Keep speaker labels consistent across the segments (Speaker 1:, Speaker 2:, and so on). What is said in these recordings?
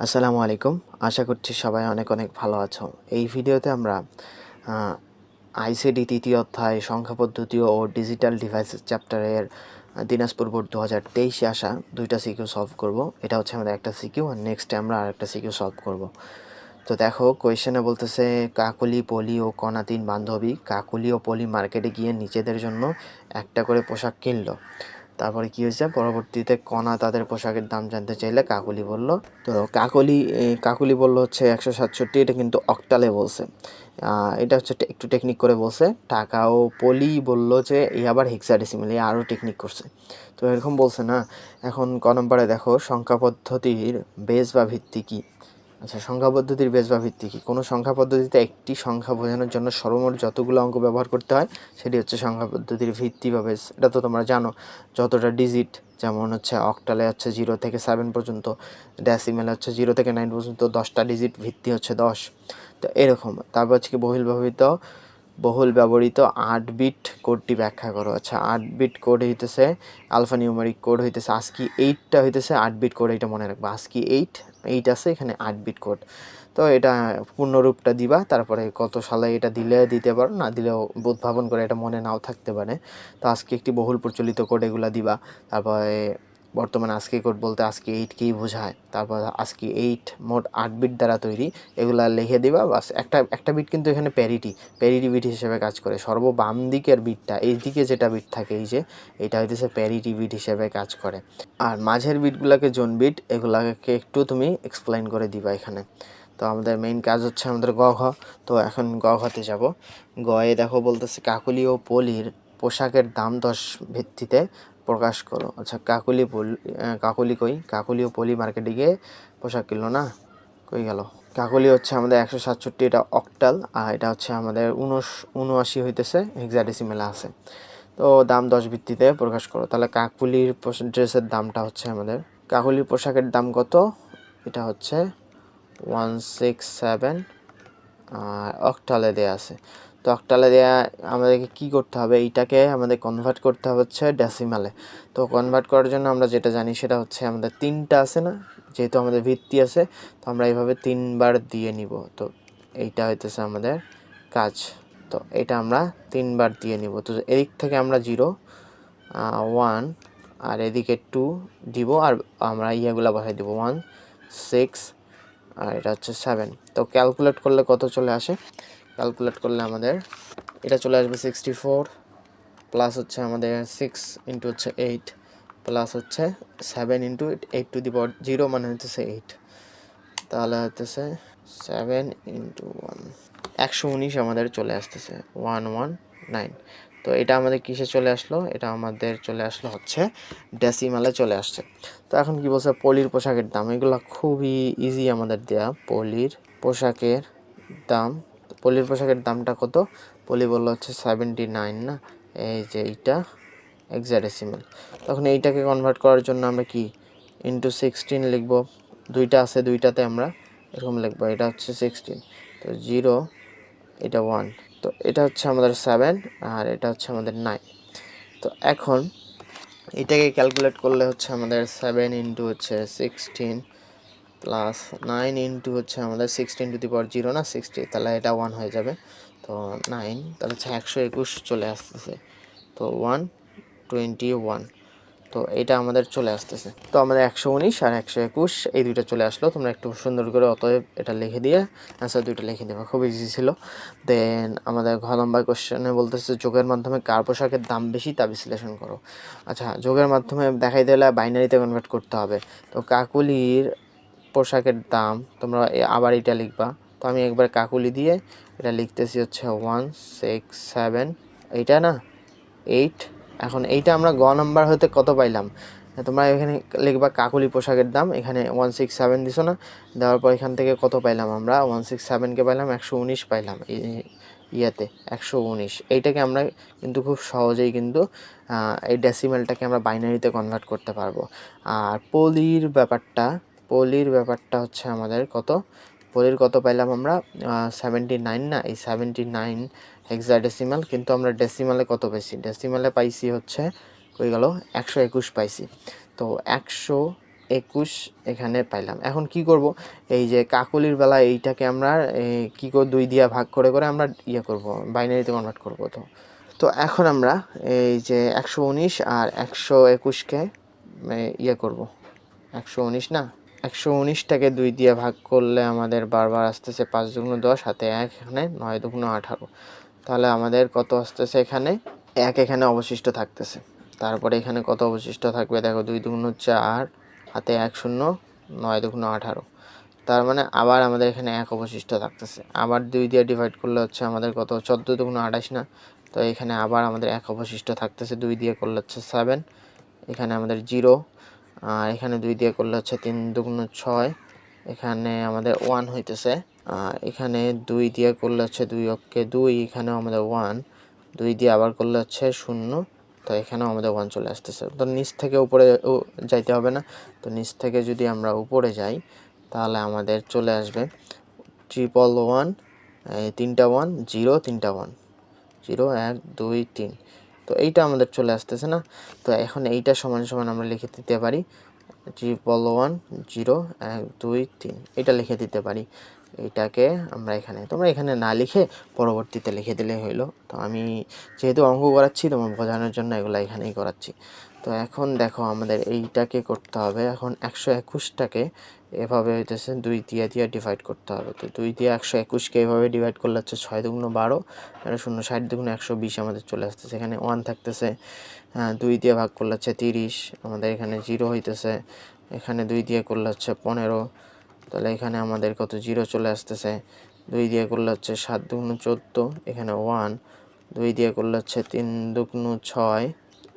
Speaker 1: আসসালামু আলাইকুম। আশা করছি সবাই অনেক অনেক ভালো আছো। এই ভিডিওতে আমরা আইসিটি তৃতীয় অধ্যায় সংখ্যা পদ্ধতি ও ডিজিটাল ডিভাইসেস চ্যাপ্টারের দিনাজপুর বোর্ড 2023-এ আসা দুইটা সিকিউ সলভ করব। এটা হচ্ছে আমাদের একটা সিকিউ, আর নেক্সটে আমরা আরেকটা সিকিউ সলভ করব। তো দেখো, কোয়েশ্চেনে বলতেছে কাকলি, পলি ও কণা তিন বান্ধবী। কাকলি ও পলি মার্কেটে গিয়ে নিজেদের জন্য একটা করে পোশাক কিনলো। তারপরে কি হয়েছে, পরবর্তীতে কণা তাদের পোশাকের দাম জানতে চাইলে কাকলি বলল, তো কাকলি বলল হচ্ছে 167। এটা কিন্তু অক্টালে বলছে। এটা হচ্ছে একটু টেকনিক করে বলছে। টাকা ও পলি বলল যে এই আবার হেক্সাডেসিমাল, এই আরও টেকনিক করছে। তো এরকম বলছে না। এখন ক নম্বরে দেখো, সংখ্যা পদ্ধতির বেস বা ভিত্তি কী। আচ্ছা, সংখ্যা পদ্ধতির বেস বা ভিত্তি কী? কোনো সংখ্যা পদ্ধতিতে একটি সংখ্যা বোঝানোর জন্য সর্বমোট যতগুলো অঙ্ক ব্যবহার করতে হয় সেটি হচ্ছে সংখ্যা পদ্ধতির ভিত্তি বা বেস। এটা তো তোমরা জানো। যতটা ডিজিট, যেমন হচ্ছে অক্টালে হচ্ছে 0 থেকে 7 পর্যন্ত, ডেসিমেলে হচ্ছে 0 থেকে 9 পর্যন্ত 10টা ডিজিট, ভিত্তি হচ্ছে 10। তো এরকম। তারপর হচ্ছে কি, বহুল ব্যবহৃত 8 বিট কোডটি ব্যাখ্যা করো। আচ্ছা, 8 বিট কোড হইতেছে আলফা নিউমেরিক কোড হইতেছে ASCII 8টা হইতেছে 8 বিট কোড। এটা মনে রাখবা, ASCII 8 আছে, এখানে 8 বিট কোড। তো এটা পূর্ণরূপটা দিবা, তারপরে কত সালে এটা দিলে দিতে পারো, না দিলেও উদ্ভাবন করে, এটা মনে নাও থাকতে পারে। তো ASCII একটি বহুল প্রচলিত কোড, এগুলা দিবা। তারপরে বর্তমানে ASCII কোড বলতে ASCII 8কেই বোঝায়। তারপর ASCII 8 মোট 8 বিট দ্বারা তৈরি, এগুলা লিখে দিবা। বাস, একটা বিট কিন্তু এখানে প্যারিটি বিট হিসেবে কাজ করে। সর্ববাম দিকের বিটটা, এই দিকে যেটা বিট থাকে, এই যে এটা হইতেছে প্যারিটি বিট হিসেবে কাজ করে। আর মাঝের বিটগুলোকে জোন বিট, এগুলাকে একটু তুমি এক্সপ্লেইন করে দিবা এখানে। তো আমাদের মেইন কাজ হচ্ছে আমাদের গ ঘ। তো এখন গ ঘতে যাব। গয়ে দেখো বলতেছে কাকলি ও পলির পোশাকের দাম 10 ভিত্তিতে প্রকাশ করো। আচ্ছা, কাকলি কই? কাকলি ও পলি মার্কেটে গিয়ে পোশাক কিনলো না, কই গেল? কাকলি হচ্ছে আমাদের 167, এটা অক্টাল, আর এটা হচ্ছে আমাদের 79 হইতেছে হেক্সাডেসিমেলে আছে। তো দাম 10 ভিত্তিতে প্রকাশ করো। তাহলে কাকলির ড্রেসের দামটা হচ্ছে আমাদের, কাকলির পোশাকের দাম কত? এটা হচ্ছে 167, আর অক্টালে দেয়া আছে। তো অক্টালে দেয়া আমাদেরকে কি করতে হবে, এইটাকে আমাদের কনভার্ট করতে হবে হচ্ছে ডেসিমালে। তো কনভার্ট করার জন্য আমরা যেটা জানি সেটা হচ্ছে আমাদের 3টা আছে না, যেহেতু আমাদের ভিত্তি আছে, তো আমরা এইভাবে 3বার দিয়ে নিব। তো এইটা হইতেছে আমাদের কাজ। তো এটা আমরা 3বার দিয়ে নিব। তো এদিক থেকে আমরা 0, 1, আর এদিকে 2 দিব, আর আমরা ইয়েগুলো বসাই দিব 1, 6, আর এটা হচ্ছে 7। তো ক্যালকুলেট করলে কত চলে আসে? ক্যালকুলেট করলে আমাদের এটা চলে আসবে 64, প্লাস হচ্ছে আমাদের 6 ইন্টু হচ্ছে 8, প্লাস হচ্ছে 7 ইন্টু 8 টু দি পাওয়ার 0, মানে হচ্ছে 8। তাহলে হচ্ছে 7 ইন্টু 1, 119 আমাদের চলে আসতেছে, 119। তো এটা আমাদের কিসে চলে আসলো? এটা আমাদের চলে আসলো হচ্ছে ডেসিমালে চলে আসছে। তো এখন কি বলছে, পলির পোশাকের দাম। এগুলো খুবই ইজি আমাদের দেয়া। পলির পোশাকের দাম, পলির পোশাকের দামটা কত? পলি বললো হচ্ছে 79 না, এই যে এইটা হেক্সাডেসিমাল। তখন এইটাকে কনভার্ট করার জন্য আমরা কি ইন্টু 16 লিখবো। দুইটা আছে, দুইটাতে আমরা এরকম লিখবো। এটা হচ্ছে 16, তো 0, এটা 1, তো এটা হচ্ছে আমাদের 7, আর এটা হচ্ছে আমাদের 9। তো এখন এটাকে ক্যালকুলেট করলে হচ্ছে আমাদের 7 ইন্টু হচ্ছে 16 প্লাস 9 ইন্টু হচ্ছে আমাদের 16 টু দি পাওয়ার 0 না 60, তাহলে এটা 1 হয়ে যাবে। তো 9, তাহলে হচ্ছে 121 চলে আসতেছে। তো 121, তো এটা আমাদের চলে আসতেছে। তো আমাদের 119 আর 121 এই দুইটা চলে আসলো। তোমরা একটু সুন্দর করে অতএব এটা লিখে দিয়ে অ্যান্সার দুইটা লিখে দেবে, খুব ইজি ছিল। দেন আমাদের ঘ নম্বর কোশ্চেনে বলতেছে যোগের মাধ্যমে কার পোশাকের দাম বেশি তা বিশ্লেষণ করো। আচ্ছা, যোগের মাধ্যমে দেখাই দিলে বাইনারিতে কনভার্ট করতে হবে। তো কাকুলির পোশাকের দাম, তোমরা আবার এটা লিখবা। তো আমি একবার কাকুলি দিয়ে এটা লিখতেছি হচ্ছে 167, এইটা না 8। এখন এইটা আমরা গ নাম্বার হতে কত পাইলাম, তোমরা এখানে লিখবা কাকুলি পোশাকের দাম, এখানে 167 দিছো না, দেওয়ার পর এখান থেকে কত পাইলাম আমরা? 167কে পাইলাম, 119 পাইলাম ইয়াতে 119। এইটাকে আমরা কিন্তু খুব সহজেই কিন্তু এই ডেসিমেলটাকে আমরা বাইনারিতে কনভার্ট করতে পারবো। আর পলির ব্যাপারটা হচ্ছে আমাদের কত, পলির কত পাইলাম আমরা? 79 না, এই 79 হেক্সাডেসিমাল, কিন্তু আমরা ডেসিমালে কত পাইছি? ডেসিমালে পাইছি হচ্ছে, কই গেল, 121 পাইছি। তো 21 এখানে পাইলাম। এখন কি করব, এই যে কাকলির বেলা এইটাকে আমরা কি করে 2 দিয়ে ভাগ করে আমরা করব, বাইনারিতে কনভার্ট করব। তো এখন আমরা এই যে 119 আর 121কে করব, 119 না, 119টাকে 2 দিয়ে ভাগ করলে আমাদের বারবার আসতেছে 5 দুগুণ 10 হাতে 1, এখানে 9 দুগুণ 18। তাহলে আমাদের কত আসতেছে, এখানে 1 এখানে অবশিষ্ট থাকতেছে। তারপরে এখানে কত অবশিষ্ট থাকবে দেখো, 2 দুগুণ 4 হাতে 1 0, 9 দুগুণ 18। তার মানে আবার আমাদের এখানে 1 অবশিষ্ট থাকতেছে। আবার 2 দিয়ে ডিভাইড করলে হচ্ছে আমাদের কত, 14 দুগুণ 28 না। তো এখানে আবার আমাদের 1 অবশিষ্ট থাকতেছে, 2 দিয়ে করলে হচ্ছে 7, এখানে আমাদের 0। আর এখানে 2 দিয়ে করলে হচ্ছে 3 দুগুণ 6, এখানে আমাদের 1 হইতেছে। এখানে 2 দিয়ে করলে হচ্ছে 2 অক্ষে 2, এখানেও আমাদের 1, 2 দিয়ে আবার করলে হচ্ছে 0। তো এখানেও আমাদের 1 চলে আসতেছে। তো নিচ থেকে উপরে যাইতে হবে না, তো নিচ থেকে যদি আমরা উপরে যাই তাহলে আমাদের চলে আসবে 111, 3টা 1, 0, 3টা 1, 0 1 2 3। তো এইটা আমাদের চলে আসতেছে না। তো এখন এইটা সমান সমান আমরা লিখে দিতে পারি 111, 0 1 2 3, এটা লিখে দিতে পারি। এইটাকে আমরা এখানে, তোমরা এখানে না লিখে পরবর্তীতে লিখে দিলেই হইলো। তো আমি যেহেতু অঙ্ক করাচ্ছি তোমার বোঝানোর জন্য এগুলো এখানেই করাচ্ছি। তো এখন দেখো আমাদের এইটাকে করতে হবে, এখন 121টাকে এভাবে হইতেছে 2 দিয়ে ডিভাইড করতে হবে। তো 2 দিয়ে 121কে এভাবে ডিভাইড করলে হচ্ছে 6 দুগুণ 12, আর 0 60 দুগুণ 120 আমাদের চলে আসতেছে। এখানে 1 থাকতেছে, 2 দিয়ে ভাগ করলে হচ্ছে 30, আমাদের এখানে 0 হইতেছে। এখানে 2 দিয়ে করলে হচ্ছে 15, তাহলে এখানে আমাদের কত 0 চলে আসতেছে। 2 দিয়ে করলে হচ্ছে 7 দুগুণ 14, এখানে 1, 2 দিয়ে করলে হচ্ছে 3 দুগুণ 6,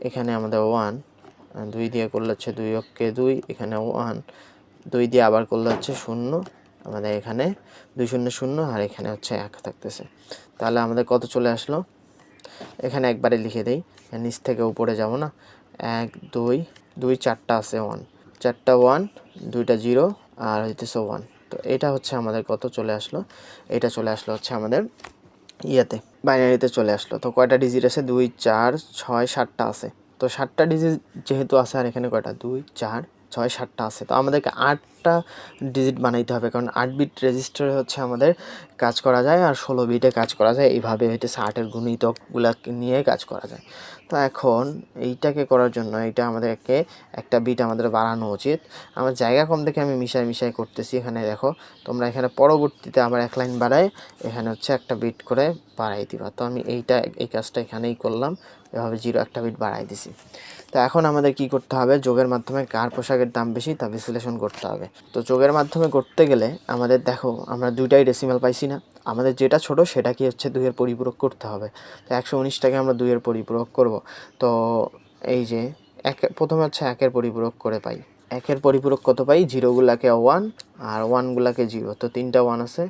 Speaker 1: এখানে আমাদের 1, 2 দিয়ে করলে হচ্ছে 2 অক্ষে 2, এখানে 1, 2 দিয়ে আবার করলে হচ্ছে 0, আমাদের এখানে 2 0 0, আর এখানে হচ্ছে 1 থাকতেছে। তাহলে আমাদের কত চলে আসলো, এখানে একবারে লিখে দেই, নিচ থেকে উপরে যাব না। 1 2 2, 4টা আছে 1, 4টা 1, 2টা 0, আর হইতেছে 1। তো এটা হচ্ছে আমাদের কত চলে আসলো, এটা চলে আসলো হচ্ছে আমাদের বাইনারিতে চলে আসলো। তো কয়টা ডিজিট আছে, 2 4 6 7টা আছে। তো 7টা ডিজিট যেহেতু আছে, আর এখানে কয়টা 2 4 6 7টা আছে। তো আমাদেরকে 8টা ডিজিট বানাইতে হবে, কারণ 8 বিট রেজিস্টারে হচ্ছে আমাদের কাজ করা যায়, আর 16 বিটে কাজ করা যায়। এইভাবে হইতেছে 8-এর গুণিতকগুলোকে নিয়ে কাজ করা যায়। তো এখন এইটাকে করার জন্য এইটা আমাদেরকে একটা বিট আমাদের বাড়ানো উচিত। আমার জায়গা কম দেখে আমি মিশাই করতেছি। এখানে দেখো, তোমরা এখানে পরবর্তীতে আবার 1 লাইন বাড়ায় এখানে হচ্ছে একটা বিট করে বাড়াই দিবা। তো আমি এই কাজটা এখানেই করলাম, এভাবে 0 একটা বিট বাড়াই দিছি। তো এখন আমাদের কি করতে হবে, যোগের মাধ্যমে কার পোশাকের দাম বেশি তা বিশ্লেষণ করতে হবে। তো যোগের মাধ্যমে করতে গেলে আমাদের দেখো, আমরা 2টাই ডেসিমাল পাইছি না, আমাদের যেটা ছোট সেটা কি হচ্ছে 2 এর পরিপূরক করতে হবে। তো 119টাকে আমরা 2 এর পরিপূরক করব। তো এই যে প্রথমে হচ্ছে 1-এর পরিপূরক করে পাই। 1-এর পরিপূরক কত পাই, 0গুলাকে 1 আর 1গুলাকে 0। তো 3টা 1 আছে,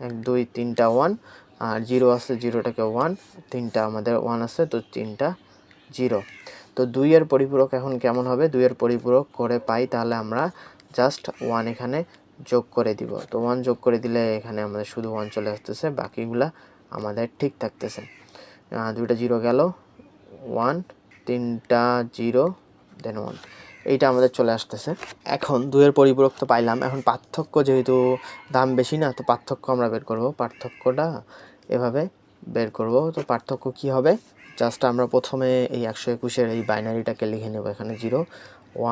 Speaker 1: 1 2 3টা 1, আর 0 আছে, 0টাকে 1, 3টা আমাদের 1 আছে, তো 3টা 0। তো 2 এর পরিপূরক এখন কেমন হবে, 2 এর পরিপূরক করে পাই, তাহলে আমরা জাস্ট 1 এখানে যোগ করে দিব। তো 1 যোগ করে দিলে এখানে আমাদের শুধু 1 চলে আসতেছে, বাকিগুলা আমাদের ঠিক থাকতেছে। 2টা 0 গেল, 1, 3টা 0, দেন 1, এইটা আমাদের চলে আসতেছে। এখন 2 এর পরিপূরক তো পাইলাম, এখন পার্থক্য যেহেতু দাম বেশি না, তো পার্থক্য আমরা বের করব। পার্থক্যটা এভাবে বের করব। তো পার্থক্য কি হবে, জাস্ট আমরা প্রথমে এই 121-এর এই বাইনারিটাকে লিখে নেব। এখানে 0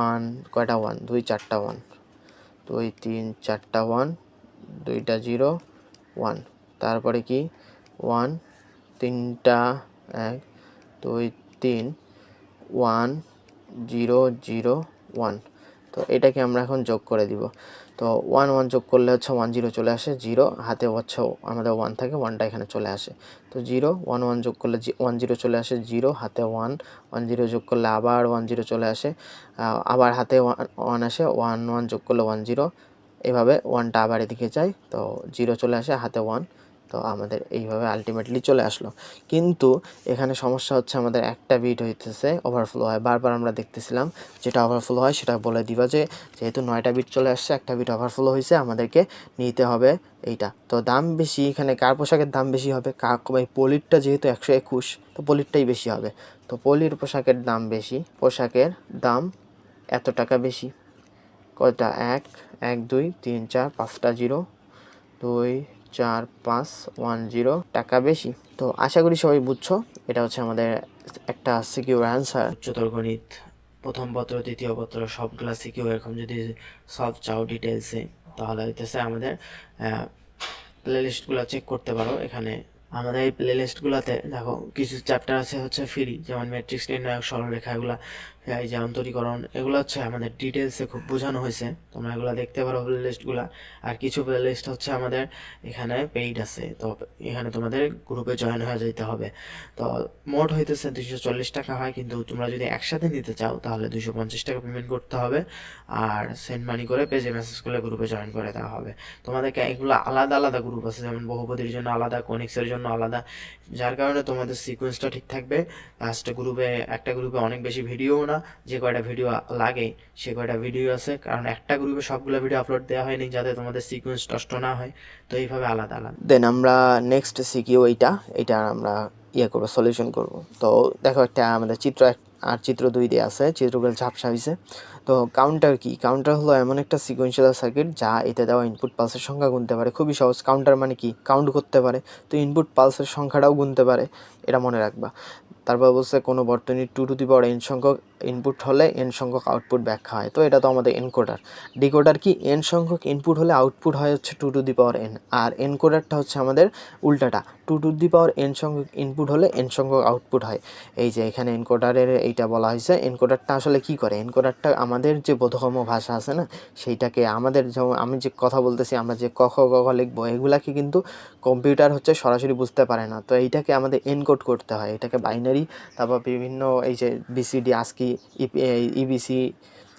Speaker 1: 1, কয়টা 1, 2 4টা 1, 2 3 4টা 1, 2টা 0 1, তারপরে কি 1 3টা 1 2 3 1 0 0 1। তো এটাকে আমরা এখন যোগ করে দিব। তো 1 1 যোগ করলে হচ্ছে 1 0 চলে আসে, 0 হাতে হচ্ছে আমাদের 1 থাকে, 1টা এখানে চলে আসে। তো 0 1 1 যোগ করলে 1 0 চলে আসে, 0 হাতে 1 1 0 যোগ করলে আবার 1 0 চলে আসে, আবার হাতে 1 আসে, 1 1 যোগ করলে 1 0, এভাবে 1টা আবার এদিকে যায়, তো 0 চলে আসে, হাতে 1। তো আমাদের এইভাবে আলটিমেটলি চলে আসলো। কিন্তু এখানে সমস্যা হচ্ছে, আমাদের একটা বিট হইতেছে ওভারফ্লো হয়। বারবার আমরা দেখতেছিলাম, যেটা ওভারফ্লো হয় সেটা বলে দিবা, যে যেহেতু 9টা বিট চলে আসছে, একটা বিট ওভারফ্লো হয়েছে, আমাদেরকে নিতে হবে এইটা। তো দাম বেশি, এখানে কার পোশাকের দাম বেশি হবে, পলিরটা যেহেতু 121, তো পলিরটাই বেশি হবে। তো পলির পোশাকের দাম বেশি, পোশাকের দাম এত টাকা বেশি। কয়টা 1 1 2 3 4 5টা 0 2 4 5 1 0 টাকা বেশি। তো আশা করি সবাই বুঝছো, এটা হচ্ছে আমাদের একটা সিকিউর অ্যান্সার। উচ্চতর গণিত প্রথম পত্র দ্বিতীয় পত্র সবগুলা সিকিউ এরকম যদি সলভ চাও ডিটেলসে, তাহলে হইতেছে আমাদের প্লেলিস্টগুলো চেক করতে পারো। এখানে আমাদের এই প্লেলিস্টগুলোতে দেখো কিছু চ্যাপ্টার আছে হচ্ছে ফ্রি, যেমন ম্যাট্রিক্স নির্ণায়ক, সরলরেখা, এগুলা এই যে অন্তরীকরণ, এগুলো হচ্ছে আমাদের ডিটেলসে খুব বোঝানো হয়েছে, তোমরা এগুলো দেখতে পারো প্লেলিস্টগুলো। আর কিছু প্লেলিস্ট হচ্ছে আমাদের এখানে পেইড আছে, তো এখানে তোমাদের গ্রুপে জয়েন হয়ে যেতে হবে। তো মোট হইতেছে 240 টাকা হয়, কিন্তু তোমরা যদি একসাথে নিতে চাও তাহলে 250 টাকা পেমেন্ট করতে হবে, আর সেন্ড মানি করে পেজে মেসেজ করলে গ্রুপে জয়েন করে দেওয়া হবে। তোমাদেরকে এগুলো আলাদা আলাদা গ্রুপ আছে, যেমন বহুপদীর জন্য আলাদা, কনিক্সের জন্য আলাদা, যার কারণে তোমাদের সিকোয়েন্সটা ঠিক থাকবে। লাস্টে গ্রুপে একটা গ্রুপে অনেক বেশি ভিডিও না, যে কয়টা ভিডিও লাগে সে কয়টা ভিডিও আছে, কারণ একটা গ্রুপে সবগুলো ভিডিও আপলোড দেওয়া হয়নি যাতে তোমাদের সিকোয়েন্স নষ্ট না হয়, তো এইভাবে আলাদা আলাদা। দেন আমরা নেক্সট সিকিউ এইটা আমরা করবো, সলিউশন করব। তো দেখো একটা আমাদের চিত্র 1 আর চিত্র 2 দিয়ে আছে, চিত্রগুলো ঝাপসা হয়েছে। তো কাউন্টার কি? কাউন্টার হলো এমন একটা সিকোয়েন্সিয়াল সার্কিট যা এতে দেওয়া ইনপুট পালসের সংখ্যা গুনতে পারে। খুবই সহজ। কাউন্টার মানে কি? কাউন্ট করতে পারে, তো ইনপুট পালসের সংখ্যাটাও গুনতে পারে, এটা মনে রাখবা। তারপর বলছে কোনো বর্তনীর 2 টু দি পাওয়ার n সংখ্যক ইনপুট হলে n সংখ্যক আউটপুট ব্যাখ্যা হয়। তো এটা তো আমাদের এনকোডার। ডিকোডার কি? n সংখ্যক ইনপুট হলে আউটপুট হয় হচ্ছে 2 টু দি পাওয়ার n, আর এনকোডারটা হচ্ছে আমাদের উল্টাটা, 2 টু দি পাওয়ার n সংখ্যক ইনপুট হলে n সংখ্যক আউটপুট হয়। এই যে এখানে এনকোডারের এইটা বলা হয়েছে। এনকোডারটা আসলে কি করে? এনকোডারটা আমাদের যে বোধগম্য ভাষা আছে না, সেইটাকে আমাদের যেমন আমি যে কথা বলতেছি, আমরা যে ক খ গ ঘ লিখবো, এগুলাকে কিন্তু কম্পিউটার হচ্ছে সরাসরি বুঝতে পারে না। তো এইটাকে আমাদের এনকোড করতে হয়, এটাকে বাইনারি, তারপর বিভিন্ন এই যে বিসিডি, আস্কি, ইবিসি,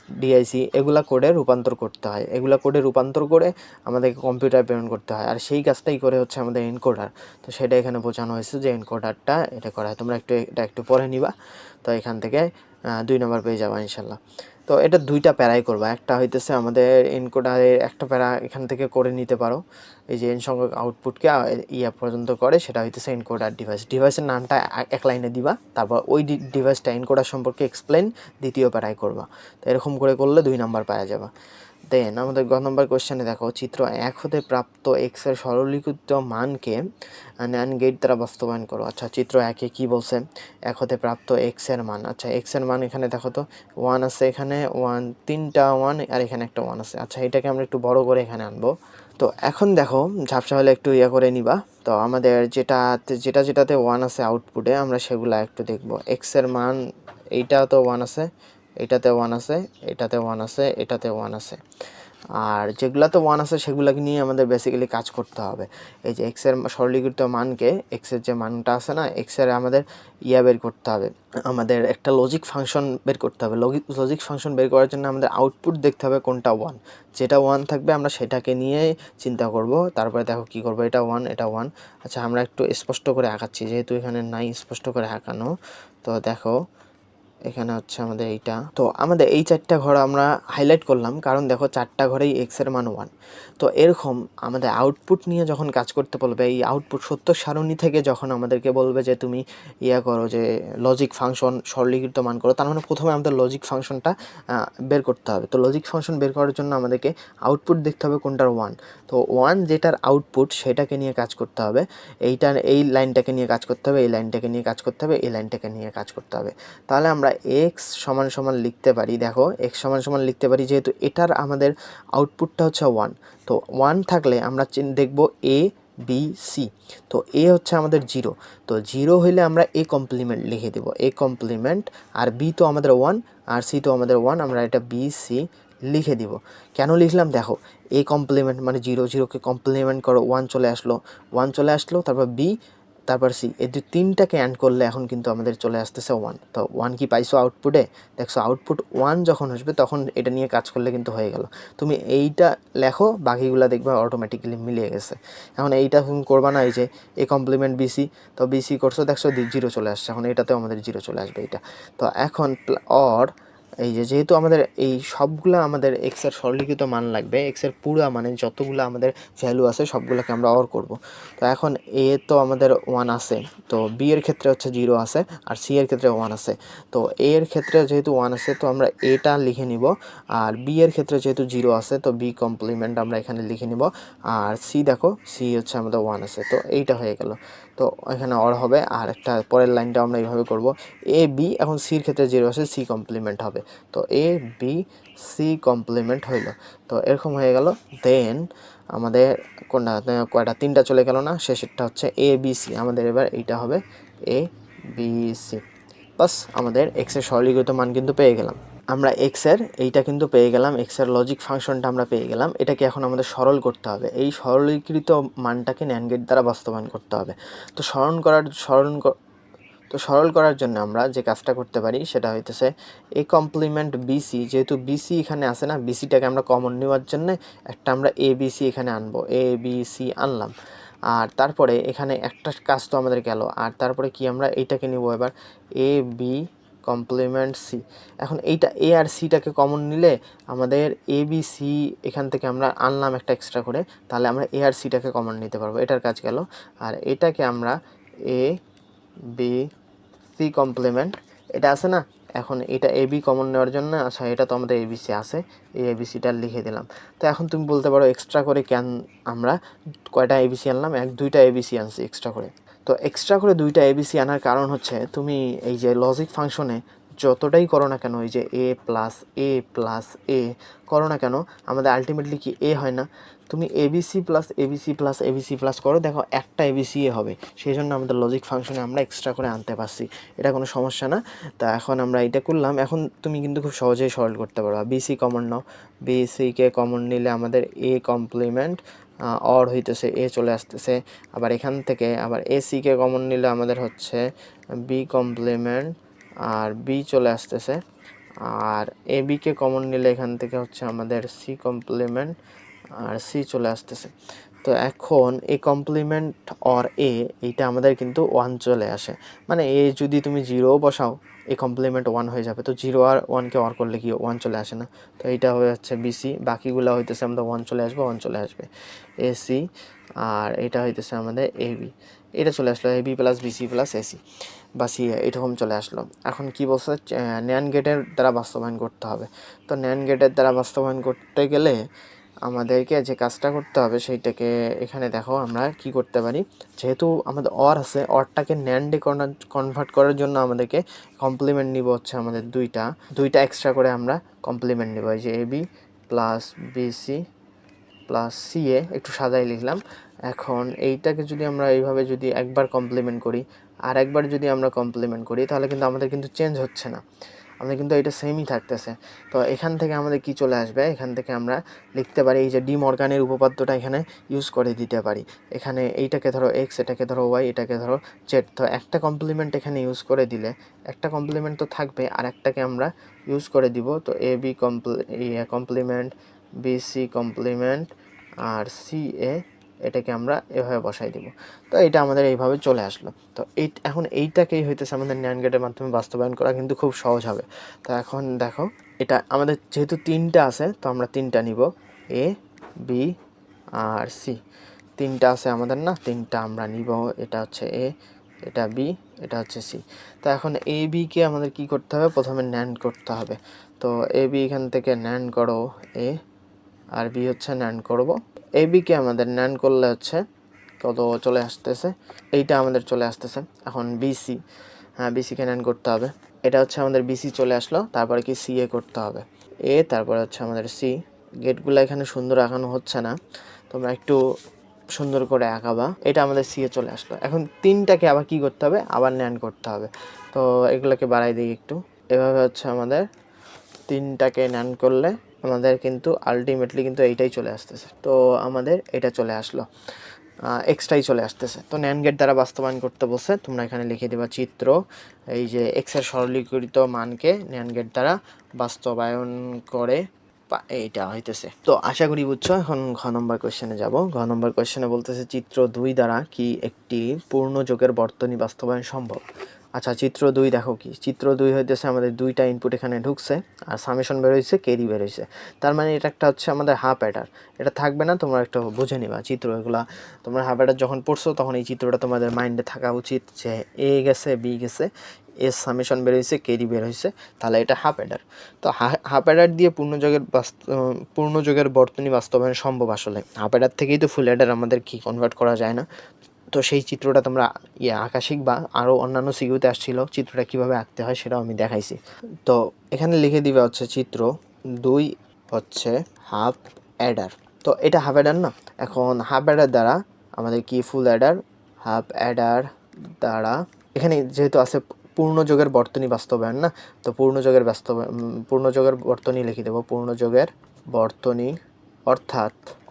Speaker 1: ডিআইসি, এগুলা কোডে রূপান্তর করতে হয়। এগুলা কোডে রূপান্তর করে আমাদেরকে কম্পিউটার প্রেরণ করতে হয়, আর সেই কাজটাই করে হচ্ছে আমাদের এনকোডার। তো সেটা এখানে বোঝানো হয়েছে যে এনকোডারটা এটা করা হয়। তোমরা এটা একটু পরে নিবা। তো এখান থেকে 2 নম্বর পেয়ে যাবা ইনশাল্লাহ। তো এটা 2টা প্যারাই করবা। একটা হইতেছে আমাদের এনকোডারের একটা প্যারা এখান থেকে করে নিতে পারো, এই যে n সংখ্যক আউটপুটকে পর্যন্ত করে, সেটা হইতেছে এনকোডার ডিভাইস। ডিভাইসের নামটা এক লাইনে দিবা, তারপর ওই ডিভাইসটা এনকোডার সম্পর্কে এক্সপ্লেন দ্বিতীয় প্যারায় করবা। তো এরকম করে করলে 2 নাম্বার পাওয়া যাবে। দেন আমাদের গ নম্বর কোশ্চেনে দেখো, চিত্র 1 হতে প্রাপ্ত x এর সরলীকৃত মানকে NAND গেট দ্বারা বাস্তবায়ন করো। আচ্ছা, চিত্র 1-এ কী বলছে? 1 হতে প্রাপ্ত x এর মান। আচ্ছা, x এর মান এখানে দেখো তো 1 আছে, এখানে 1, 3টা 1, আর এখানে একটা 1 আছে। আচ্ছা, এটাকে আমরা একটু বড় করে এখানে আনবো। তো এখন দেখো ঝাপসা হলে একটু করে নিবা। তো আমাদের যেটাতে 1 আছে আউটপুটে, আমরা সেগুলা একটু দেখব। x এর মান এইটা তো 1 আছে, এটাতে 1 আছে, এটাতে 1 আছে, এটাতে 1 আছে, আর যেগুলাতে 1 আছে সেগুলাকে নিয়ে আমাদের বেসিক্যালি কাজ করতে হবে। এই যে x এর সরলীকৃত মানকে, x এর যে মানটা আছে না, x এর আমাদের বের করতে হবে, আমাদের একটা লজিক ফাংশন বের করতে হবে। লজিক ফাংশন বের করার জন্য আমাদের আউটপুট দেখতে হবে কোনটা 1, যেটা 1 থাকবে আমরা সেটাকে নিয়ে চিন্তা করব। তারপরে দেখো কি করব, এটা 1, এটা 1। আচ্ছা, আমরা একটু স্পষ্ট করে আঁকাচ্ছি, যেহেতু এখানে নাই স্পষ্ট করে আঁকানো। তো দেখো এখানে হচ্ছে আমাদের এইটা, তো আমাদের এই 4টা ঘর আমরা হাইলাইট করলাম, কারণ দেখো 4টা ঘরেই x এর মান 1। তো এরকম আমাদের আউটপুট নিয়ে যখন কাজ করতে বলবে, এই আউটপুট সত্য সারণী থেকে যখন আমাদেরকে বলবে যে তুমি করো, যে লজিক ফাংশন সরলীকৃত মান করো, তার মানে প্রথমে আমাদের লজিক ফাংশনটা বের করতে হবে। তো লজিক ফাংশন বের করার জন্য আমাদেরকে আউটপুট দেখতে হবে কোনটার 1। তো 1 যেটার আউটপুট সেটাকে নিয়ে কাজ করতে হবে, এই লাইনটাকে নিয়ে কাজ করতে হবে, এই লাইনটাকে নিয়ে কাজ করতে হবে, এই লাইনটাকে নিয়ে কাজ করতে হবে। তাহলে আমরা x সমান লিখতে পারি, দেখো x সমান লিখতে পারি, যেহেতু এটার আমাদের আউটপুটটা হচ্ছে 1। তো 1 থাকলে আমরা দেখব a b c। তো a হচ্ছে আমাদের 0, তো 0 হইলে আমরা a কমপ্লিমেন্ট লিখে দেব, a কমপ্লিমেন্ট। আর b তো আমাদের 1, আর c তো আমাদের 1, আমরা এটা b c লিখে দিব। কেন লিখলাম দেখো, a কমপ্লিমেন্ট মানে 0, 0কে কমপ্লিমেন্ট করো, 1 চলে আসলো, 1 চলে আসলো, তারপর b, তারপর সি, এই 3টাকে অ্যান্ড করলে এখন কিন্তু আমাদের চলে আসতেছে 1। তো 1 কি পাইছো আউটপুটে? দেখছো আউটপুট 1 যখন আসবে তখন এটা নিয়ে কাজ করলে কিন্তু হয়ে গেল। তুমি এইটা লেখো, বাকিগুলো দেখবে অটোমেটিক্যালি মিলে গেছে। এখন এইটা তুমি করবা না, এই যে এ কমপ্লিমেন্ট বিসি, তো বিসি করছো, দেখছো 0 চলে আসছে, এখন এটাতেও আমাদের 0 চলে আসবে এইটা। তো এখন অর এই যে যেহেতু আমাদের এই সবগুলো আমাদের এক্স এর সরলীকৃত মান লাগবে, এক্স এর পুরা মানে যতগুলো আমাদের ভ্যালু আছে সবগুলোকে আমরা অর করব। তো এখন এ তো আমাদের 1 আছে, তো বি এর ক্ষেত্রে হচ্ছে 0 আছে, আর সি এর ক্ষেত্রে 1 আছে। তো এ এর ক্ষেত্রে যেহেতু 1 আছে তো আমরা এটা লিখে নিব, আর বি এর ক্ষেত্রে যেহেতু 0 আছে তো বি কমপ্লিমেন্ট আমরা এখানে লিখে নিব, আর সি দেখো সি হচ্ছে আমাদের 1 আছে, তো এইটা হয়ে গেল। তো এখানে অর হবে, আর একটা পরের লাইনটা আমরা এইভাবে করব, এ বি, এখন সির ক্ষেত্রে 0 আছে, সি কমপ্লিমেন্ট হবে, তো এ বি সি কমপ্লিমেন্ট হইল। তো এরকম হয়ে গেল। দেন আমাদের কোনটা কয়টা, 3টা চলে গেল না, শেষেরটা হচ্ছে এ বি সি, আমাদের এবার এইটা হবে এ বি সি। বাস আমাদের এক্স এর সরলীকৃত মান কিন্তু পেয়ে গেলাম আমরা। এক্স এর এইটা কিন্তু পেয়ে গেলাম, এক্স এর লজিক ফাংশনটা আমরা পেয়ে গেলাম। এটাকে এখন আমাদের সরল করতে হবে, এই সরলীকৃত মানটাকে ন্যান্ড গেট দ্বারা বাস্তবায়ন করতে হবে। তো সরল করার জন্য আমরা যে কাজটা করতে পারি সেটা হইতেছে এ কমপ্লিমেন্ট বিসি, যেহেতু বিসি এখানে আছে না, বিসিটাকে আমরা কমন নেওয়ার জন্য একটা আমরা এ বিসি এখানে আনবো, এ বিসি আনলাম। আর তারপরে এখানে একটা কাজ তো আমাদের গেল, আর তারপরে কি আমরা এইটাকে নিব এবার এ বি কমপ্লিমেন্ট সি। এখন এইটা এ আর সিটাকে কমন নিলে আমাদের এ বি সি এখান থেকে আমরা আনলাম একটা এক্সট্রা করে, তাহলে আমরা এ আর সিটাকে কমন নিতে পারবো, এটার কাজ গেল। আর এটাকে আমরা এ বি সি কমপ্লিমেন্ট, এটা আছে না, এখন এটা এ বি কমন নেওয়ার জন্য, আচ্ছা এটা তো আমাদের এবিসি আছে, এই এবিসিটা লিখে দিলাম। তো এখন তুমি বলতে পারো এক্সট্রা করে কেন আমরা কয়টা এবিসি আনলাম, 2টা এবিসি আনছি এক্সট্রা করে। তো এক্সট্রা করে 2টা এবিসি আনার কারণ হচ্ছে তুমি এই যে লজিক ফাংশনে যতটাই করো না কেন, এই যে এ প্লাস এ করো না কেন, আমাদের আলটিমেটলি কি এ হয় না? তুমি ABC plus ABC plus ABC plus করো, দেখো একটা এবিসি এ হবে, সেই জন্য আমাদের লজিক ফাংশনে আমরা এক্সট্রা করে আনতে পারছি, এটা কোনো সমস্যা না। তা এখন আমরা এটা করলাম, এখন তুমি কিন্তু খুব সহজেই সরল করতে পারো। বিসি কমন নাও, বিসিকে কমন নিলে আমাদের এ কমপ্লিমেন্ট অর হইতেছে এ চলে আসতেছে, আবার এখান থেকে আবার এসিকে কমন নিলে আমাদের হচ্ছে বি কমপ্লিমেন্ট আর বি চলে আসতেছে, আর এ বিকে কমন নিলে এখান থেকে হচ্ছে আমাদের সি কমপ্লিমেন্ট আর সি চলে আসতেছে। তো এখন এ কমপ্লিমেন্ট অর এ, এইটা আমাদের কিন্তু 1 চলে আসে, মানে এ যদি তুমি 0 বসাও এ কমপ্লিমেন্ট 1 হয়ে যাবে, তো 0 আর 1কে অর করলে কি 1 চলে আসে না? তো এইটা হয়ে যাচ্ছে বিসি, বাকিগুলো হইতেছে আমাদের 1 চলে আসবে, 1 চলে আসবে এসি, আর এটা হইতেছে আমাদের এবি, এটা চলে আসলো AB plus BC plus AC বা সি, এরকম চলে আসলো। এখন কি বলছে, ন্যান্ড গেটের দ্বারা বাস্তবায়ন করতে হবে। তো ন্যান্ড গেটের দ্বারা বাস্তবায়ন করতে গেলে আমাদেরকে যে কাজটা করতে হবে সেইটাকে এখানে দেখো আমরা কি করতে পারি, যেহেতু আমাদের অর আছে, অরটাকে ন্যান্ডে কনভার্ট করার জন্য আমাদেরকে কমপ্লিমেন্ট নিব হচ্ছে আমাদের দুইটা এক্সট্রা করে আমরা কমপ্লিমেন্ট নিব, এই যে A B plus BC plus C A, একটু সাজাই লিখলাম। এখন এইটাকে যদি আমরা এইভাবে যদি একবার কমপ্লিমেন্ট করি আর একবার যদি আমরা কমপ্লিমেন্ট করি, তাহলে কিন্তু আমাদের কিন্তু চেঞ্জ হচ্ছে না, আমাদের কিন্তু এটা সেমই থাকতেছে। তো এখান থেকে আমাদের কি চলে আসবে, এখান থেকে আমরা লিখতে পারি এই যে ডি মর্গানের উপপাদ্যটা এখানে ইউজ করে দিতে পারি। এখানে এইটাকে ধরো এক্স, এটাকে ধরো ওয়াই, এটাকে ধরো জেড, তো একটা কমপ্লিমেন্ট এখানে ইউজ করে দিলে একটা কমপ্লিমেন্ট তো থাকবে, আর একটাকে আমরা ইউজ করে দিব। তো A B complement, B C complement আর সি এ, এটাকে আমরা এভাবে বসাই দিব। তো এটা আমাদের এইভাবে চলে আসলো। তো এখন এইটাকেই হইতেছে আমাদের ন্যান্ড গেটের মাধ্যমে বাস্তবায়ন করা কিন্তু খুব সহজ হবে। তো এখন দেখো, এটা আমাদের যেহেতু 3টা আছে, তো আমরা 3টা নিব, এ বি আর সি, 3টা আছে আমাদের না, 3টা আমরা নিব, এটা হচ্ছে এ, এটা বি, এটা হচ্ছে সি। তো এখন এ বিকে আমাদের কি করতে হবে, প্রথমে ন্যান্ড করতে হবে। তো এ বি এখান থেকে ন্যান্ড করো এ, আর বি হচ্ছে ন্যান্ড করব, এ বিকে আমাদের ন্যান্ড করলে হচ্ছে কত চলে আসতেছে, এইটা আমাদের চলে আসতেছে। এখন বিসি, হ্যাঁ বিসিকে ন্যান্ড করতে হবে, এটা হচ্ছে আমাদের বিসি চলে আসলো, তারপরে কি সি এ করতে হবে, এ তারপরে হচ্ছে আমাদের সি। গেটগুলো এখানে সুন্দর আঁকানো হচ্ছে না, তোমরা একটু সুন্দর করে আঁকাবা। এটা আমাদের সি এ চলে আসলো। এখন 3টাকে আবার কি করতে হবে, আবার ন্যান্ড করতে হবে। তো এগুলোকে বাড়াই দিই একটু, এভাবে হচ্ছে আমাদের 3টাকে ন্যান্ড করলে আমাদের কিন্তু আলটিমেটলি কিন্তু এইটাই চলে আসতেছে। তো আমাদের এটা চলে আসলো, এক্সটাই চলে আসতেছে। তো ন্যান্ড গেট দ্বারা বাস্তবায়ন করতে বসে তোমরা এখানে লিখে দেবা চিত্র, এই যে এক্সের সরলীকৃত মানকে ন্যান্ড গেট দ্বারা বাস্তবায়ন করে এইটা হইতেছে। তো আশা করি বুঝছো। এখন ঘ নম্বর কোয়েশ্চেনে যাব। ঘ নম্বর কোয়েশ্চেনে বলতেছে চিত্র 2 দ্বারা কি একটি পূর্ণ যোগের বর্তনী বাস্তবায়ন সম্ভব। আচ্ছা চিত্র 2 দেখো কি, চিত্র 2 হইতেছে আমাদের দুইটা ইনপুট এখানে ঢুকছে আর সামেশন বের হইছে, ক্যারি বের হইছে। তার মানে এটা একটা হচ্ছে আমাদের হাফ অ্যাডার। এটা থাকবে না, তোমরা একটু বুঝে নিবা চিত্র এগুলা। তোমরা হাফ অ্যাডার যখন পড়ছো তখন এই চিত্রটা তোমাদের মাইন্ডে থাকা উচিত যে এ গেছে, বি গেছে, এস সামেশন বের হইছে, ক্যারি বের হইছে, তাহলে এটা হাফ অ্যাডার। তো হাফ অ্যাডার দিয়ে পূর্ণযোগের বর্তনী বাস্তবায়ন সম্ভব। আসলে হাফ অ্যাডার থেকেই তো ফুল অ্যাডার আমাদের কি কনভার্ট করা যায় না। তো সেই চিত্রটা তোমরা আঁকা শিখবা। আরও অন্যান্য সিকিউতে আসছিল চিত্রটা কীভাবে আঁকতে হয়, সেটাও আমি দেখাইছি। তো এখানে লিখে দিবে হচ্ছে চিত্র 2 হচ্ছে হাফ অ্যাডার। তো এটা হাফ অ্যাডার না, এখন হাফ অ্যাডার দ্বারা আমাদের কি ফুল অ্যাডার, হাফ অ্যাডার দ্বারা এখানে যেহেতু আছে পূর্ণযোগের বর্তনী বাস্তবায়ন না, তো পূর্ণযোগের বর্তনী লিখে দেবো, পূর্ণযোগের বর্তনী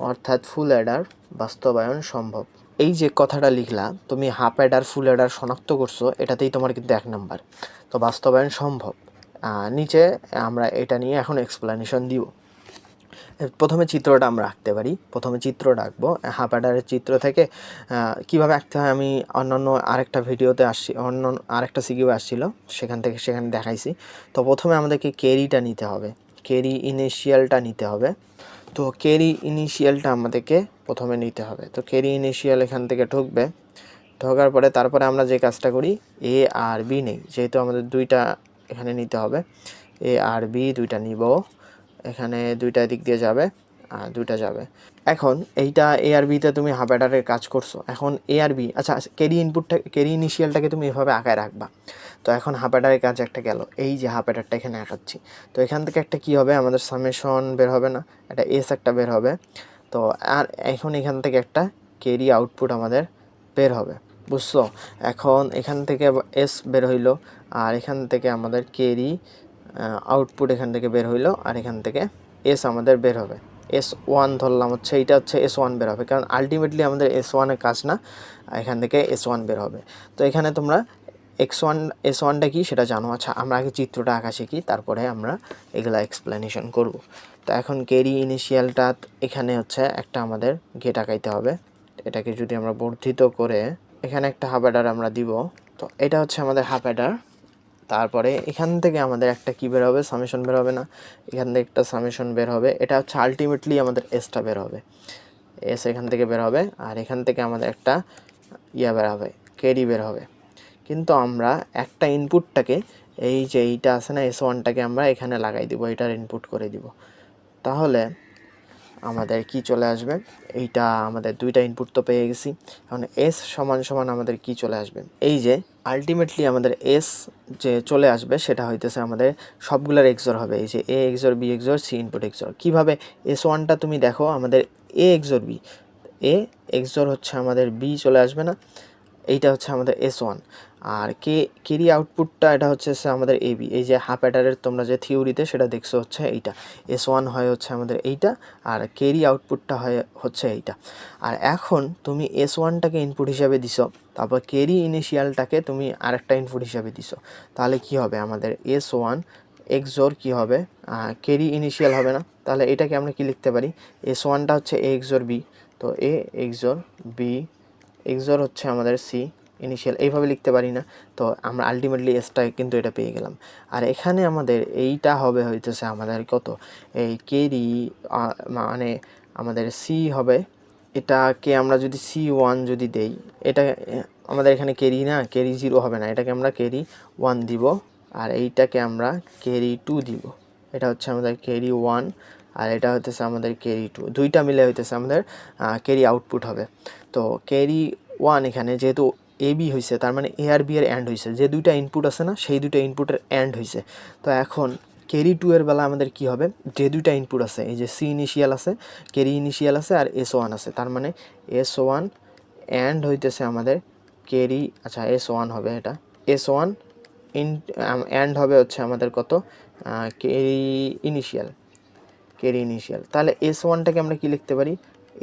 Speaker 1: অর্থাৎ ফুল অ্যাডার বাস্তবায়ন সম্ভব। এই যে কথাটা লিখলা তুমি, হাফ অ্যাডার ফুল অ্যাডার শনাক্ত করছো, এটাতেই তোমার কিন্তু 1 নাম্বার। তো বাস্তবায়ন সম্ভব। নিচে আমরা এটা নিয়ে এখন এক্সপ্লেনেশন দিব। প্রথমে চিত্রটা আমরা আঁকতে পারি, প্রথমে চিত্রটা আঁকবো হাফ অ্যাডারের চিত্র থেকে। কীভাবে আঁকতে হয় আমি অন্যান্য আরেকটা ভিডিওতে আরেকটা সিকিউ আসছিল, সেখানে দেখাইছি। তো প্রথমে আমাদেরকে ক্যারিটা নিতে হবে, ক্যারি ইনিশিয়ালটা নিতে হবে। তো ক্যারি ইনিশিয়ালটা আমাদেরকে প্রথমে নিতে হবে। তো ক্যারি ইনিশিয়াল এখান থেকে ঢোকার পরে তারপরে আমরা যে কাজটা করি, এ আর বি নেই, যেহেতু আমাদের দুইটা এখানে নিতে হবে, এ আর বি দুইটা নিব, এখানে দুইটা দিক দিয়ে যাবে আর দুইটা যাবে। এখন এইটা এ আর বিতে তুমি হাফ অ্যাডারের কাজ করছো, এখন এ আর বি, আচ্ছা ক্যারি ইনিশিয়ালটাকে তুমি এভাবে আঁকায় রাখবা। তো এখন হাফ অ্যাডারের কাজ একটা গেল, এই যে হাফ অ্যাডারটা এখানে আঁকাচ্ছি। তো এখান থেকে একটা কি হবে, আমাদের সামেশন বের হবে না, একটা এস একটা বের হবে। তো আর এখন এখান থেকে একটা ক্যারি আউটপুট আমাদের বের হবে, বুঝছো? এখন এখান থেকে এস বের হইলো, আর এখান থেকে আমাদের ক্যারি আউটপুট এখান থেকে বের হইলো, আর এখান থেকে এস আমাদের বের হবে। S1 ধরলাম হচ্ছে, এইটা হচ্ছে S1 বের হবে, কারণ আলটিমেটলি আমাদের S1-এর কাজ না, এখান থেকে S1 বের হবে। তো এখানে তোমরা S1টা কি সেটা জানো। আচ্ছা আমরা আগে চিত্রটা আঁকা শিখি, তারপরে আমরা এগুলা এক্সপ্লেনেশন করব। তো এখন ক্যারি ইনিশিয়ালটা এখানে হচ্ছে একটা আমাদের গেট আঁকাইতে হবে। এটাকে যদি আমরা বর্ধিত করে এখানে একটা হাফ অ্যাডার আমরা দিব। তো এটা হচ্ছে আমাদের হাফ অ্যাডার। তারপরে এখান থেকে আমাদের একটা কি বের হবে, সামেশন বের হবে না, এখান থেকে একটা সামেশন বের হবে। এটা হচ্ছে আলটিমেটলি আমাদের এসটা বের হবে, এস এখান থেকে বের হবে, আর এখান থেকে আমাদের একটা বের হবে, ক্যারি বের হবে। কিন্তু আমরা একটা ইনপুটটাকে, এই যে এইটা আছে না S1টাকে আমরা এখানে লাগাই দিব, এটার ইনপুট করে দিব। তাহলে আমাদের কি চলে আসবে, এইটা আমাদের দুইটা ইনপুট তো পেয়ে গেছি। এখন এস সমান সমান আমাদের কি চলে আসবে, এই যে আলটিমেটলি আমাদের এস যে চলে আসবে সেটা হইতেছে আমাদের সবগুলোর এক্সর হবে। এই যে A XOR B XOR C input XOR. কীভাবে, S1টা তুমি দেখো আমাদের A XOR B, A XOR হচ্ছে আমাদের বি চলে আসবে না, এইটা হচ্ছে আমাদের S1। আর ক্যারি আউটপুটটা এটা হচ্ছে আমাদের এবি। এই যে হাফ অ্যাডারের তোমরা যে থিওরিতে সেটা দেখছো হচ্ছে এইটা, S1 হয় হচ্ছে আমাদের এইটা, আর ক্যারি আউটপুটটা হয় হচ্ছে এইটা। আর এখন তুমি S1টাকে ইনপুট হিসাবে দিছো, তারপর ক্যারি ইনিশিয়ালটাকে তুমি আরেকটা ইনপুট হিসাবে দিছো, তাহলে কি হবে, আমাদের S1 এক্সর কি হবে, ক্যারি ইনিশিয়াল হবে না। তাহলে এটাকে আমরা কি লিখতে পারি, S1টা হচ্ছে এ এক্সর বি, তো এ এক্সর বি এক্সর হচ্ছে আমাদের সি ইনিশিয়াল, এইভাবে লিখতে পারি না। তো আমরা আলটিমেটলি এসটা কিন্তু এটা পেয়ে গেলাম। আর এখানে আমাদের এইটা হবে হইতেছে আমাদের কত, এই ক্যারি মানে আমাদের সি হবে, এটাকে আমরা যদি C1 যদি দেই, এটা আমাদের এখানে ক্যারি না, ক্যারি 0 হবে না, এটাকে আমরা ক্যারি 1 দিব, আর এইটাকে আমরা ক্যারি 2 দিব। এটা হচ্ছে আমাদের ক্যারি 1, আর এটা হইতেছে আমাদের ক্যারি 2, দুইটা মিলে হইতেছে আমাদের ক্যারি আউটপুট হবে। তো ক্যারি 1 এখানে যেহেতু এবি হয়েছে, তার মানে এ আর বি এর অ্যান্ড হয়েছে, যে দুইটা ইনপুট আছে না সেই দুইটা ইনপুটের অ্যান্ড হয়েছে। তো এখন ক্যারি 2 এর বেলা আমাদের কি হবে, যে দুইটা ইনপুট আছে, এই যে সি ইনিশিয়াল আছে, ক্যারি ইনিশিয়াল আছে, আর S1 আছে, তার মানে S1 অ্যান্ড হইতেছে আমাদের ক্যারি, আচ্ছা S1 হবে, এটা S1 অ্যান্ড হবে হচ্ছে আমাদের কত, ক্যারি ইনিশিয়াল। তাহলে S1টাকে আমরা কি লিখতে পারি,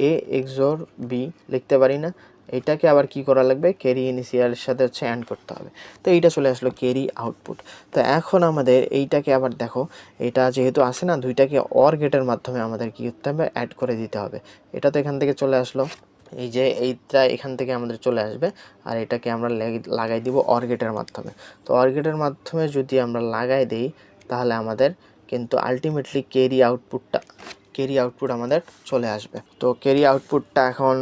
Speaker 1: এ এক্সর বি লিখতে পারি না, এইটাকে আবার কি করা লাগবে, ক্যারি ইনিশিয়ালের সাথে হচ্ছে অ্যান্ড করতে হবে। তো এইটা চলে আসলো ক্যারি আউটপুট। তো এখন আমাদের এইটাকে আবার দেখো, এটা যেহেতু আসে না, দুইটাকে অর গেটের মাধ্যমে আমাদের কি করতে হবে, অ্যাড করে দিতে হবে। এটা তো এখান থেকে চলে আসলো, এই যে এইটা এখান থেকে আমাদের চলে আসবে, আর এটাকে আমরা লাগাই দিব অর গেটের মাধ্যমে। তো অর গেটের মাধ্যমে যদি আমরা লাগাই দিই তাহলে আমাদের কিন্তু আলটিমেটলি ক্যারি আউটপুট আমাদের চলে আসবে। তো ক্যারি আউটপুটটা এখন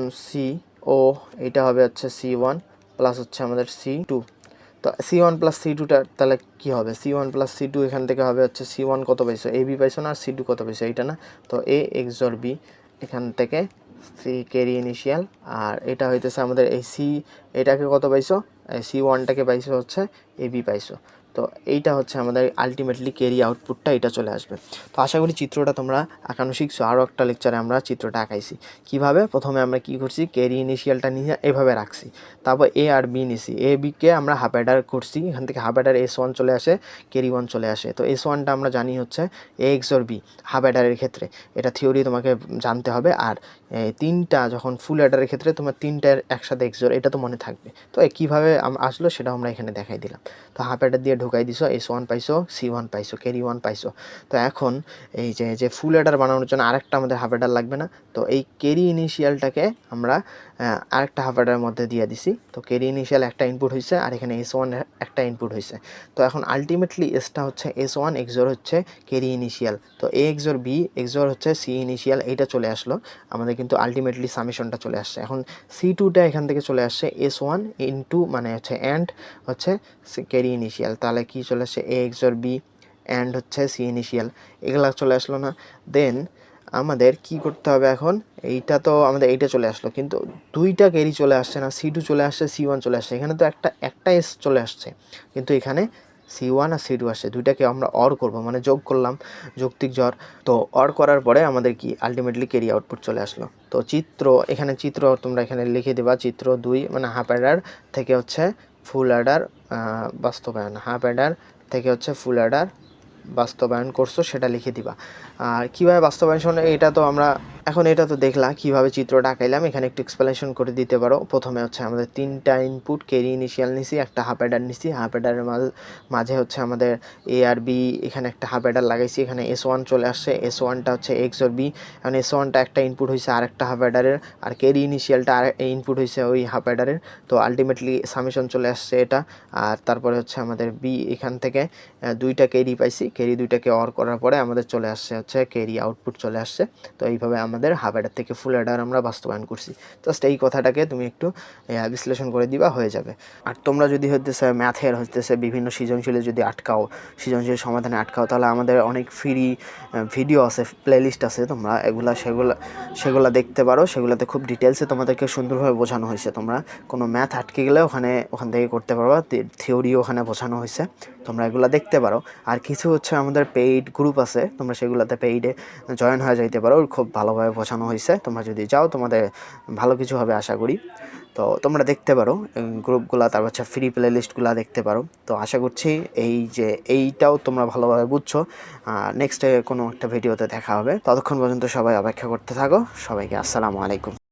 Speaker 1: ও এটা হবে হচ্ছে C1 প্লাস হচ্ছে আমাদের C2। তো C1 প্লাস C2টা তাহলে কী হবে, C1 প্লাস C2 এখান থেকে হবে হচ্ছে C1 কত পাইছো, AB পাইছো না, C2 কত পাইছো এইটা না, তো A XOR B এখান থেকে C ক্যারি ইনিশিয়াল, আর এটা হইতেছে আমাদের এই এটাকে কত পাইছো, C1টাকে পাইছো হচ্ছে AB পাইছো। তো এইটা হচ্ছে আমাদের আলটিমেটলি ক্যারি আউটপুটটা এটা চলে আসবে। তো আশা করি চিত্রটা তোমরা আঁকানো শিখছো। আরও একটা লেকচারে আমরা চিত্রটা আঁকাইছি কীভাবে। প্রথমে আমরা কী করছি, ক্যারি ইনিশিয়ালটা নিয়ে এভাবে রাখছি, তারপর A আর B নিছি, বিকে আমরা হাফ অ্যাডার করছি, এখান থেকে হাফ অ্যাডার S1 চলে আসে, ক্যারি 1 চলে আসে। তো S1টা আমরা জানি হচ্ছে A XOR B হাফ অ্যাডারের ক্ষেত্রে, এটা থিওরি তোমাকে জানতে হবে। আর তিনটা যখন ফুল অ্যাডারের ক্ষেত্রে তোমার তিনটার একসাথে XOR, এটা তো মনে থাকবে। তো কীভাবে আসলো সেটা আমরা এখানে দেখাই দিলাম। তো হাফ অ্যাডার দিয়ে ঢুকাই দিছো, S1 পাইছো, C1 পাইছো, ক্যারি 1 পাইছো। তো এখন এই যে ফুল অ্যাডার বানানোর জন্য আরেকটা আমাদের হাফ অ্যাডার লাগবে না, তো এই ক্যারি ইনিশিয়ালটাকে আমরা আরেকটা হাফ অ্যাডারের মধ্যে দিয়ে দিছি। তো ক্যারি ইনিশিয়াল একটা ইনপুট হয়েছে, আর এখানে S1 একটা ইনপুট হয়েছে। তো এখন আলটিমেটলি এসটা হচ্ছে S1 XOR হচ্ছে ক্যারি ইনিশিয়াল, তো A XOR B XOR হচ্ছে C ইনিশিয়াল, এইটা চলে আসলো আমাদের, কিন্তু আলটিমেটলি সামেশনটা চলে আসছে। এখন C2টা এখান থেকে চলে আসছে S1 ইনটু মানে হচ্ছে অ্যান্ড হচ্ছে ক্যারি ইনিশিয়াল, তাহলে কি চলে আসছে A XOR B অ্যান্ড হচ্ছে C ইনিশিয়াল, এগুলা চলে আসলো না। দেন আমাদের কি করতে হবে এখন, এইটা তো আমাদের এইটা চলে আসলো, কিন্তু দুইটা ক্যারি চলে আসছে না, C2 চলে আসছে, C1 চলে আসছে, এখানে তো একটা S চলে আসছে, কিন্তু এখানে C1 আর C2 আসছে, দুইটাকে আমরা অর করব, মানে যোগ করলাম, যৌক্তিক জর। তো অর করার পরে আমাদের কি আলটিমেটলি ক্যারি আউটপুট চলে আসলো। তো চিত্র তোমরা এখানে লিখে দেবা, চিত্র 2 মানে হাফ অ্যাডার থেকে হচ্ছে ফুল অ্যাডার বাস্তবায়ন, হাফ অ্যাডার থেকে হচ্ছে ফুল অ্যাডার বাস্তবায়ন করছো সেটা লিখে দিবা। আর কীভাবে বাস্তবায়ন, এটা তো আমরা এখন এটা তো দেখলা কীভাবে চিত্রটা আঁকাইলাম, এখানে একটু এক্সপ্লেনেশন করে দিতে পারো। প্রথমে হচ্ছে আমাদের তিনটা ইনপুট ক্যারি ইনিশিয়াল নিছি, একটা হাফ অ্যাডার নিছি, হাফ অ্যাডারের মাঝে হচ্ছে আমাদের A আর B, এখানে একটা হাফ অ্যাডার লাগাইছি, এখানে S1 চলে আসছে, S1টা হচ্ছে XOR B, এখন S1টা একটা ইনপুট হয়েছে আর একটা হাফ অ্যাডারের, আর ক্যারি ইনিশিয়ালটা আর ইনপুট হয়েছে ওই হাফ অ্যাডারের। তো আলটিমেটলি সামেশন চলে আসছে এটা। আর তারপরে হচ্ছে আমাদের B এখান থেকে দুইটা ক্যারি পাইছি, ক্যারি দুইটাকে অর করার পরে আমাদের চলে আসছে হচ্ছে ক্যারি আউটপুট চলে আসছে। তো এইভাবে আমাদের হাফ অ্যাডার থেকে ফুল অ্যাডার আমরা বাস্তবায়ন করছি। জাস্ট এই কথাটাকে তুমি একটু বিশ্লেষণ করে দিবা, হয়ে যাবে। আর তোমরা যদি হইতেছে ম্যাথের হইতেছে বিভিন্ন সৃজনশীলে যদি সৃজনশীল সমাধানে আটকাও, তাহলে আমাদের অনেক ফ্রি ভিডিও আছে, প্লেলিস্ট আছে, তোমরা সেগুলা দেখতে পারো। সেগুলোতে খুব ডিটেলসে তোমাদেরকে সুন্দরভাবে বোঝানো হয়েছে। তোমরা কোনো ম্যাথ আটকে গেলে ওখান থেকে করতে পারবা, থিওরিও ওখানে বোঝানো হয়েছে, তোমরা এগুলো দেখতে পারো। আর কিছু হচ্ছে আমাদের পেইড গ্রুপ আছে, তোমরা সেগুলোতে পেইডে জয়েন হয়ে যাইতে পারো, খুব ভালোভাবে বোঝানো হয়েছে। তোমরা যদি যাও তোমাদের ভালো কিছু হবে আশা করি। তো তোমরা দেখতে পারো গ্রুপগুলো, তারপর হচ্ছে ফ্রি প্লে লিস্টগুলো দেখতে পারো। তো আশা করছি এইটাও তোমরা ভালোভাবে বুঝছো। নেক্সটে কোনো একটা ভিডিওতে দেখা হবে, ততক্ষণ পর্যন্ত সবাই অপেক্ষা করতে থাকো। সবাইকে আসসালামু আলাইকুম।